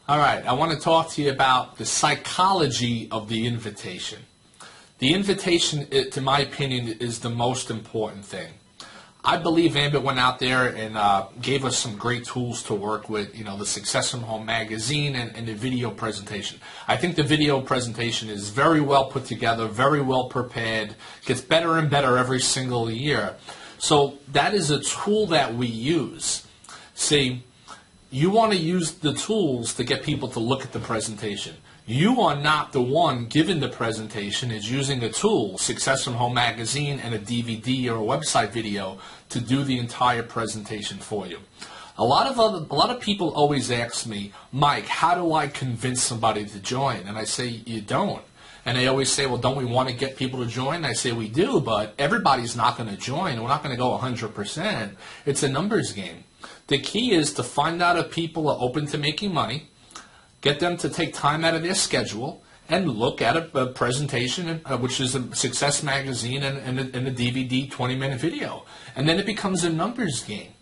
All right, I want to talk to you about the psychology of the invitation. The invitation, to my opinion, is the most important thing. I believe Ambit went out there and gave us some great tools to work with, the Success from Home magazine and the video presentation. I think the video presentation is very well put together, very well prepared, gets better and better every single year. So that is a tool that we use. See, you want to use the tools to get people to look at the presentation. You are not the one giving the presentation. It's using a tool, Success from Home magazine and a DVD or a website video to do the entire presentation for you. A lot of people always ask me, Mike, how do I convince somebody to join? And I say, you don't. And they always say, well, don't we want to get people to join? And I say, we do, but everybody's not going to join. We're not going to go 100%. It's a numbers game. The key is to find out if people are open to making money, get them to take time out of their schedule and look at a presentation, which is a Success magazine and a DVD 20-minute video. And then it becomes a numbers game.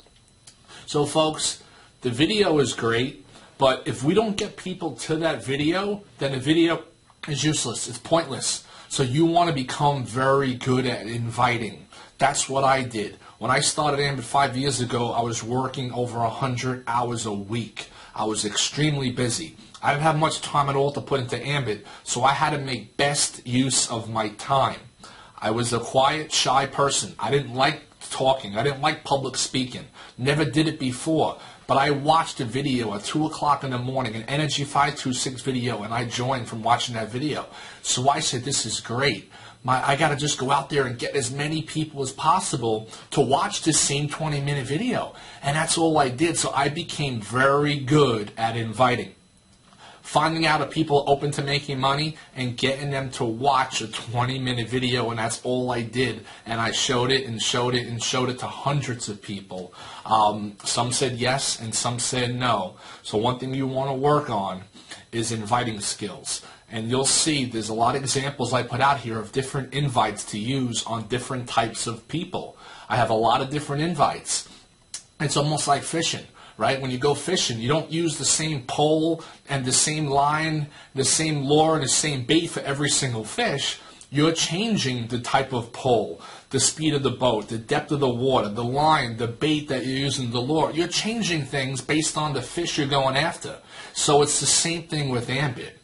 So, folks, the video is great, but if we don't get people to that video, then the video is useless. It's pointless. So you want to become very good at inviting. That's what I did. When I started Ambit 5 years ago, I was working over 100 hours a week. I was extremely busy. I didn't have much time at all to put into Ambit, so I had to make best use of my time. I was a quiet, shy person. I didn't like talking. I didn't like public speaking. Never did it before. But I watched a video at 2 o'clock in the morning, an Energy 526 video, and I joined from watching that video. So I said, this is great. I got to just go out there and get as many people as possible to watch this same 20-minute video. And that's all I did. So I became very good at inviting. Finding out if people are open to making money and getting them to watch a 20-minute video, and that's all I did. And I showed it and showed it and showed it to hundreds of people. Some said yes and some said no. So one thing you want to work on is inviting skills. And you'll see there's a lot of examples I put out here of different invites to use on different types of people. I have a lot of different invites. It's almost like fishing. Right? When you go fishing, you don't use the same pole and the same line, the same lure, and the same bait for every single fish. You're changing the type of pole, the speed of the boat, the depth of the water, the line, the bait that you're using, the lure. You're changing things based on the fish you're going after. So it's the same thing with Ambit.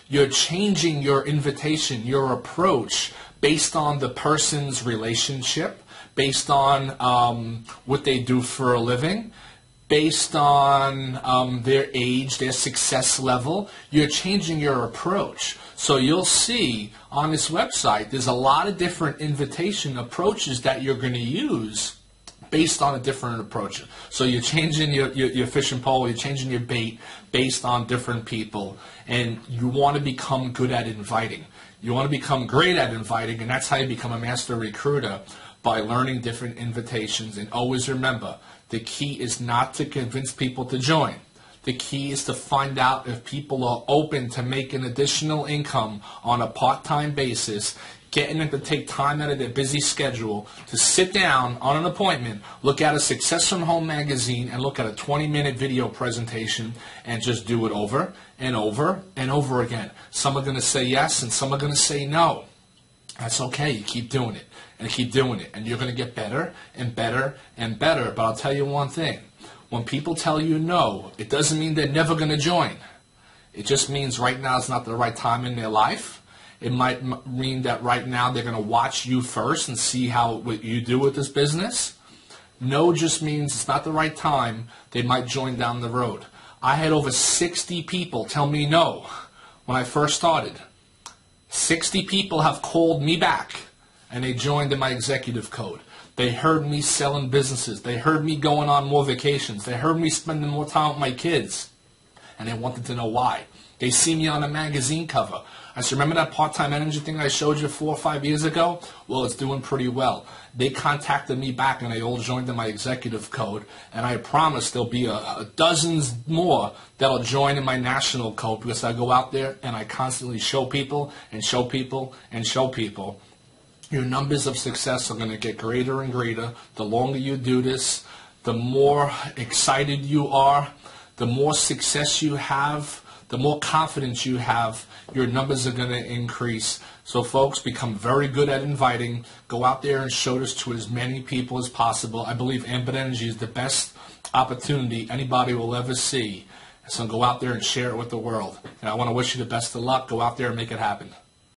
You're changing your invitation, your approach, based on the person's relationship, based on what they do for a living, based on their age, their success level. You're changing your approach. So you'll see on this website, there's a lot of different invitation approaches that you're going to use based on a different approach. So you're changing your fishing pole, you're changing your bait based on different people, and you want to become good at inviting. You want to become great at inviting, and that's how you become a master recruiter, by learning different invitations. And always remember, the key is not to convince people to join. The key is to find out if people are open to making additional income on a part-time basis, getting them to take time out of their busy schedule to sit down on an appointment, look at a Success from Home magazine, and look at a 20-minute video presentation and just do it over and over and over again. Some are going to say yes and some are going to say no. That's okay. You keep doing it and keep doing it, and you're going to get better and better and better. But I'll tell you one thing. When people tell you no, it doesn't mean they're never going to join. It just means right now is not the right time in their life. It might mean that right now they're going to watch you first and see what you do with this business. No just means it's not the right time. They might join down the road. I had over 60 people tell me no when I first started. 60 people have called me back, and they joined in my executive code. They heard me selling businesses. They heard me going on more vacations. They heard me spending more time with my kids, and they wanted to know why. They see me on a magazine cover. I said, remember that part-time energy thing I showed you 4 or 5 years ago? Well, it's doing pretty well. They contacted me back, and they all joined in my executive code, and I promise there'll be dozens more that'll join in my national code, because I go out there and I constantly show people and show people and show people. Your numbers of success are going to get greater and greater. The longer you do this, the more excited you are, the more success you have, the more confidence you have, your numbers are going to increase. So folks, become very good at inviting. Go out there and show this to as many people as possible. I believe Ambit Energy is the best opportunity anybody will ever see. So go out there and share it with the world. And I want to wish you the best of luck. Go out there and make it happen.